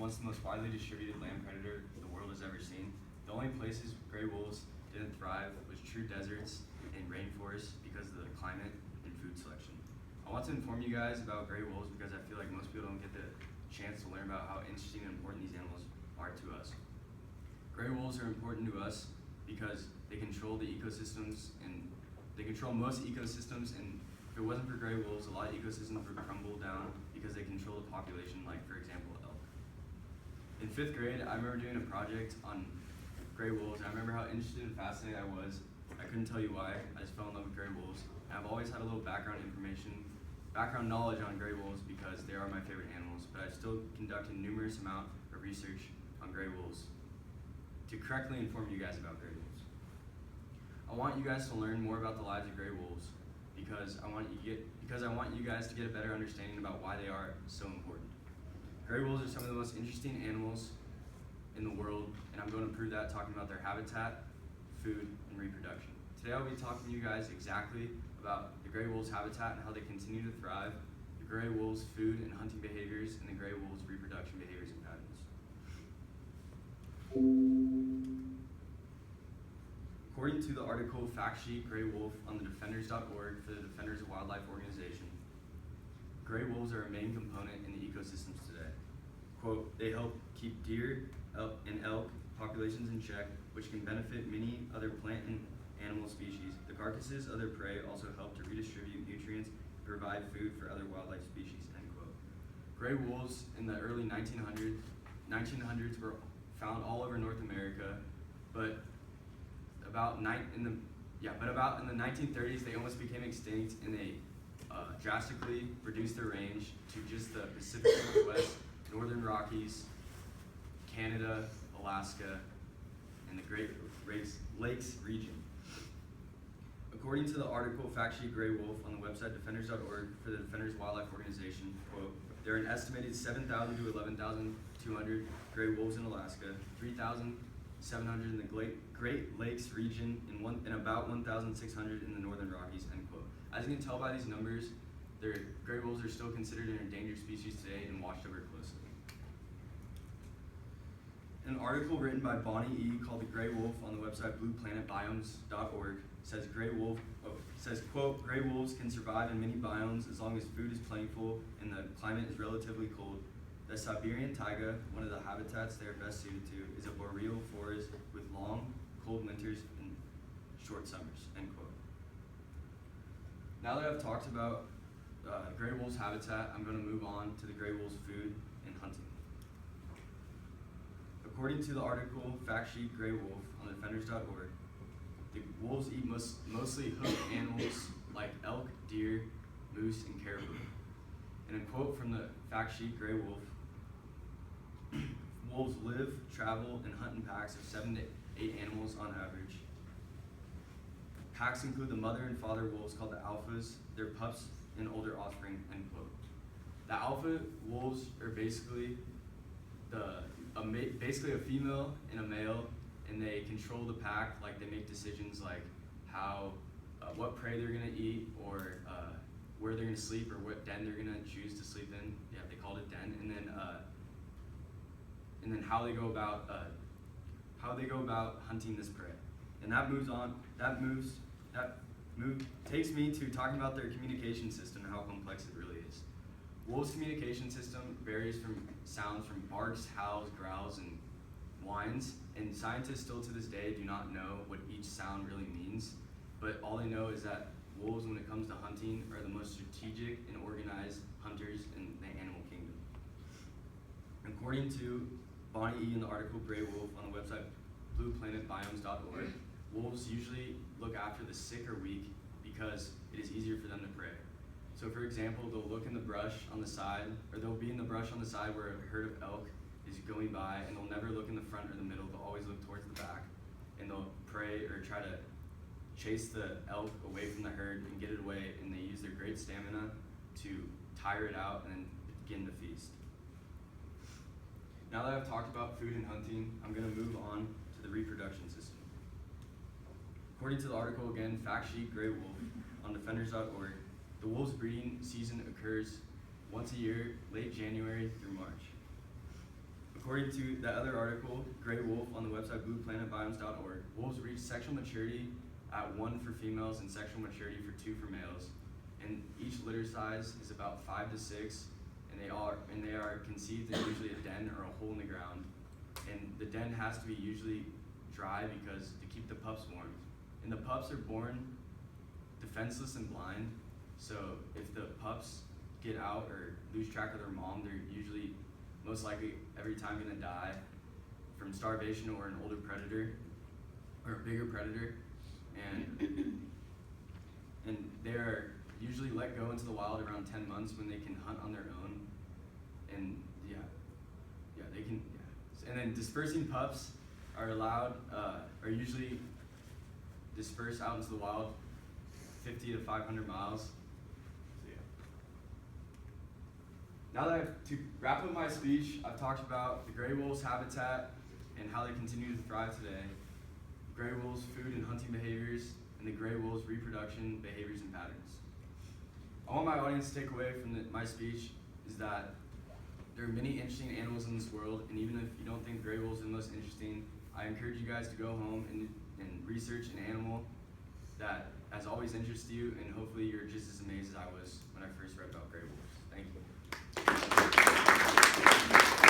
once the most widely distributed land predator the world has ever seen, the only places gray wolves didn't thrive was true deserts and rainforests because of the climate and food selection. I want to inform you guys about gray wolves because I feel like most people don't get the chance to learn about how interesting and important these animals are to us. Gray wolves are important to us because they control the ecosystems and they control most ecosystems, and if it wasn't for gray wolves, a lot of ecosystems would crumble down because they control the population, like for example, elk. In 5th grade, I remember doing a project on gray wolves, and I remember how interested and fascinated I was. I couldn't tell you why, I just fell in love with gray wolves. And I've always had a little background knowledge on gray wolves because they are my favorite animals, but I've still conducted numerous amount of research on gray wolves to correctly inform you guys about gray wolves. I want you guys to learn more about the lives of gray wolves because I want you guys to get a better understanding about why they are so important. Gray wolves are some of the most interesting animals in the world, and I'm going to prove that talking about their habitat, food, and reproduction. Today I'll be talking to you guys exactly about the gray wolves' habitat and how they continue to thrive, the gray wolves' food and hunting behaviors, and the gray wolves' reproduction behaviors and patterns. According to the article Fact Sheet Gray Wolf on the defenders.org for the Defenders of Wildlife organization, gray wolves are a main component in the ecosystems today. Quote, they help keep deer and elk populations in check, which can benefit many other plant and animal species. The carcasses of their prey also help to redistribute nutrients and provide food for other wildlife species, end quote. Gray wolves in the early 1900s were found all over North America, but about in the 1930s, they almost became extinct, and they drastically reduced their range to just the Pacific Northwest, Northern Rockies, Canada, Alaska, and the Great Lakes region. According to the article Fact Sheet Gray Wolf on the website defenders.org for the Defenders Wildlife Organization, quote, there are an estimated 7,000 to 11,200 gray wolves in Alaska, 3,700 in the Great Lakes region, and about 1,600 in the Northern Rockies, end quote. As you can tell by these numbers, gray wolves are still considered an endangered species today and watched over closely. An article written by Bonnie E. called The Gray Wolf on the website blueplanetbiomes.org says, quote, gray wolves can survive in many biomes as long as food is plentiful and the climate is relatively cold. The Siberian taiga, one of the habitats they are best suited to, is a boreal forest with long, cold winters and short summers, end quote. Now that I've talked about gray wolves' habitat, I'm going to move on to the gray wolves' food and hunting. According to the article Fact Sheet Gray Wolf on defenders.org, the wolves eat mostly hoofed animals like elk, deer, moose, and caribou. And a quote from the Fact Sheet Gray Wolf, wolves live, travel, and hunt in packs of 7 to 8 animals on average. Packs include the mother and father wolves called the alphas, their pups, and older offspring, end quote. The alpha wolves are basically a female and a male, and they control the pack. Like, they make decisions like what prey they're gonna eat, or where they're gonna sleep, or what den they're gonna choose to sleep in. Yeah, they called it den. And then how they go about hunting this prey. And that takes me to talking about their communication system and how complex it really is. Wolves' communication system varies from sounds from barks, howls, growls, and whines, and scientists still to this day do not know what each sound really means, but all they know is that wolves, when it comes to hunting, are the most strategic and organized hunters in the animal kingdom. According to Bonnie E. in the article Gray Wolf on the website blueplanetbiomes.org, wolves usually look after the sick or weak because it is easier for them to prey. So for example, they'll look in the brush on the side, or they'll be in the brush on the side where a herd of elk is going by, and they'll never look in the front or the middle, they'll always look towards the back, and they'll prey or try to chase the elk away from the herd and get it away, and they use their great stamina to tire it out and then begin the feast. Now that I've talked about food and hunting, I'm going to move on to the reproduction system. According to the article again, Fact Sheet Gray Wolf on defenders.org, the wolf's breeding season occurs once a year, late January through March. According to that other article, Gray Wolf on the website blueplanetbiomes.org, wolves reach sexual maturity at 1 for females and sexual maturity for 2 for males. And each litter size is about 5 to 6, and they are conceived in usually a den or a hole in the ground. And the den has to be usually dry because to keep the pups warm. And the pups are born defenseless and blind, so if the pups get out or lose track of their mom, they're usually most likely every time gonna die from starvation or an older predator or a bigger predator, and they are usually let go into the wild around 10 months when they can hunt on their own, and they can. And then dispersing pups are allowed, are usually dispersed out into the wild 50 to 500 miles. So now that to wrap up my speech, I've talked about the gray wolf's habitat and how they continue to thrive today, gray wolf's food and hunting behaviors, and the gray wolf's reproduction behaviors and patterns. I want my audience to take away from my speech is that there are many interesting animals in this world, and even if you don't think gray wolves are the most interesting, I encourage you guys to go home and research an animal that has always interested you, and hopefully you're just as amazed as I was when I first read about gray wolves. Thank you.